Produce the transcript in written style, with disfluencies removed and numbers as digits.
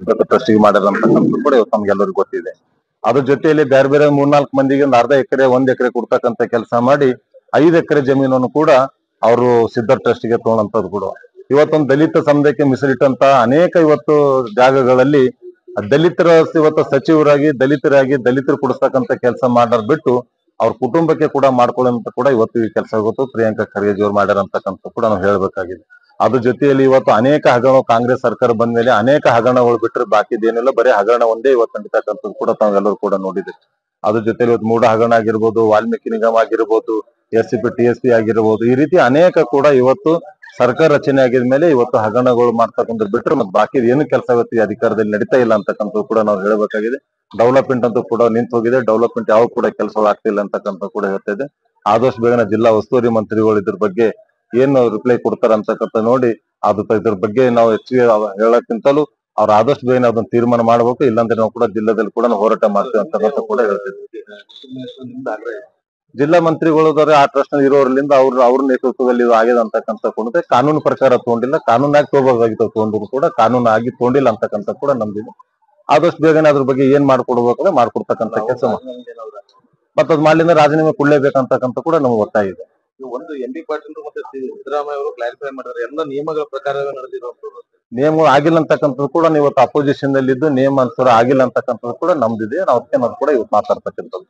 ಟ್ರಸ್ಟಿಗೆ ಮಾಡಿರಂತಕ್ಕಂಥದ್ದು ಕೂಡ ಇವತ್ತು ನಮ್ಗೆಲ್ಲರಿಗೂ ಗೊತ್ತಿದೆ. ಅದ್ರ ಜೊತೆಯಲ್ಲಿ ಬೇರೆ ಬೇರೆ 3-4 ಮಂದಿಗೆ ಒಂದು ಅರ್ಧ ಎಕರೆ 1 ಎಕರೆ ಕೊಡ್ತಕ್ಕಂಥ ಕೆಲಸ ಮಾಡಿ 5 ಎಕರೆ ಜಮೀನನ್ನು ಕೂಡ ಅವರು ಸಿದ್ಧರ್ ಟ್ರಸ್ಟಿಗೆ ತಗೊಂಡಂತದ್ದು ಕೂಡ ಇವತ್ತೊಂದು ದಲಿತ ಸಮುದಾಯಕ್ಕೆ ಮೀಸಲಿಟ್ಟಂತ ಅನೇಕ ಇವತ್ತು ಜಾಗಗಳಲ್ಲಿ ದಲಿತರ ಇವತ್ತು ಸಚಿವರಾಗಿ ದಲಿತರು ಕೊಡಿಸ್ತಕ್ಕಂಥ ಕೆಲಸ ಮಾಡೋದ್ ಬಿಟ್ಟು ಅವ್ರ ಕುಟುಂಬಕ್ಕೆ ಕೂಡ ಮಾಡ್ಕೊಳ್ಳೋಂತ ಕೂಡ ಇವತ್ತು ಈ ಕೆಲಸ ಇವತ್ತು ಪ್ರಿಯಾಂಕಾ ಖರ್ಗೆ ಅವ್ರು ಮಾಡ್ಯಾರಂತಕ್ಕಂಥ ಕೂಡ ನಾವು ಹೇಳ್ಬೇಕಾಗಿದೆ. ಅದ್ರ ಜೊತೆಯಲ್ಲಿ ಇವತ್ತು ಅನೇಕ ಹಗರಣ ಕಾಂಗ್ರೆಸ್ ಸರ್ಕಾರ ಬಂದ ಮೇಲೆ ಅನೇಕ ಹಗರಣಗಳು ಬಿಟ್ಟರೆ ಬಾಕಿದೇನಿಲ್ಲ, ಬರೀ ಹಗರಣ ಒಂದೇ ಇವತ್ತು ನಡೀತಕ್ಕಂಥದ್ದು ಕೂಡ ತಾವೆಲ್ಲರೂ ಕೂಡ ನೋಡಿದೆ. ಅದ್ರ ಜೊತೆಲಿ ಇವತ್ತು ಮೂಡ ಹಗರಣ ಆಗಿರ್ಬೋದು, ವಾಲ್ಮೀಕಿ ನಿಗಮ ಆಗಿರ್ಬೋದು, SCP TSP ಆಗಿರ್ಬೋದು, ಈ ರೀತಿ ಅನೇಕ ಕೂಡ ಇವತ್ತು ಸರ್ಕಾರ ರಚನೆ ಆಗಿದ ಮೇಲೆ ಇವತ್ತು ಹಗರಣಗಳು ಮಾಡ್ತಕ್ಕಂಥ ಬಿಟ್ಟರೆ ಮತ್ತೆ ಬಾಕಿ ಏನು ಕೆಲಸ ಇವತ್ತು ಈ ಅಧಿಕಾರದಲ್ಲಿ ನಡೀತಾ ಇಲ್ಲ ಅಂತಕ್ಕಂಥದ್ದು ಕೂಡ ನಾವು ಹೇಳಬೇಕಾಗಿದೆ. ಡೆವಲಪ್ಮೆಂಟ್ ಅಂತೂ ಕೂಡ ನಿಂತು ಹೋಗಿದೆ. ಡೆವಲಪ್ಮೆಂಟ್ ಯಾವ ಕೂಡ ಕೆಲಸಗಳು ಆಗ್ತಿಲ್ಲ ಅಂತಕ್ಕಂಥ ಕೂಡ ಹೇಳ್ತಿದೆ. ಆದಷ್ಟು ಬೇಗನೆ ಜಿಲ್ಲಾ ಉಸ್ತುವಾರಿ ಮಂತ್ರಿಗಳು ಇದ್ರ ಬಗ್ಗೆ ಏನು ರಿಪ್ಲೈ ಕೊಡ್ತಾರ ಅಂತಕ್ಕಂಥ ನೋಡಿ ಇದ್ರ ಬಗ್ಗೆ ನಾವು ಹೆಚ್ಚಿಗೆ ಹೇಳಕ್ಕಿಂತಲೂ ಅವ್ರು ಆದಷ್ಟು ಬೇಗನೆ ಅದನ್ನ ತೀರ್ಮಾನ ಮಾಡ್ಬೇಕು. ಇಲ್ಲಾಂದ್ರೆ ನಾವು ಕೂಡ ಜಿಲ್ಲಾದಲ್ಲಿ ಕೂಡ ಹೋರಾಟ ಮಾಡ್ತೀವಿ ಅಂತಕ್ಕಂಥ ಕೂಡ ಹೇಳ್ತಿದ್ವಿ. ಜಿಲ್ಲಾ ಮಂತ್ರಿಗಳಿದ್ದಾರೆ ಆ ಟ್ರಸ್ಟ್ ಇರೋರ್ಲಿಂದ ಅವ್ರ ನೇತೃತ್ವದಲ್ಲಿ ಇದು ಆಗಿದೆ ಅಂತಕ್ಕಂಥ ಕೂಡ ಕಾನೂನು ಪ್ರಕಾರ ತಗೊಂಡಿಲ್ಲ. ಕಾನೂನಾಗಿ ತಗೋಬೇಕಾಗಿತ್ತು, ತಗೊಂಡ್ರು ಕೂಡ ಕಾನೂನು ಆಗಿ ತಗೊಂಡಿಲ್ಲ ಅಂತಕ್ಕಂಥ ಕೂಡ ನಮ್ದಿದೆ. ಆದಷ್ಟು ಬೇಗನೆ ಅದ್ರ ಬಗ್ಗೆ ಏನ್ ಮಾಡ್ಕೊಡ್ಬೇಕಾದ್ರೆ ಮಾಡ್ಕೊಡ್ತಕ್ಕಂಥ ಕೆಲಸ ಮತ್ತೆ ಅದ್ ಮಾಡ್ಲಿಂದ ರಾಜೀನಾಮೆ ಕೊಡ್ಲೇಬೇಕಂತಕ್ಕಂಥ ಕೂಡ ನಮ್ಗೆ ಒತ್ತಾಯ ಇದೆ. ಒಂದು MB ಪಾಟೀಲ್ ಮತ್ತೆ ಸಿದ್ದರಾಮಯ್ಯ ಅವರು ಕ್ಲಾರಿಫೈ ಮಾಡಿದ್ರೆ ಎಲ್ಲ ನಿಯಮಗಳ ಪ್ರಕಾರ ನಡೆದಿರೋ ನಿಯಮ ಆಗಿಲ್ಲ ಅಂತಕ್ಕಂಥದ್ದು ಕೂಡ ಇವತ್ತು ಅಪೋಸಿಷನ್ ನಲ್ಲಿ ಇದ್ದು ನಿಯಮ ಅನುಸಾರ ಆಗಿಲ್ಲ ಅಂತಕ್ಕಂಥದ್ದು ಕೂಡ ನಮ್ದಿದೆ. ನಾವು ಅದಕ್ಕೆ ಕೂಡ ಇವತ್ತು ಮಾತಾಡ್ತಕ್ಕಂಥದ್ದು.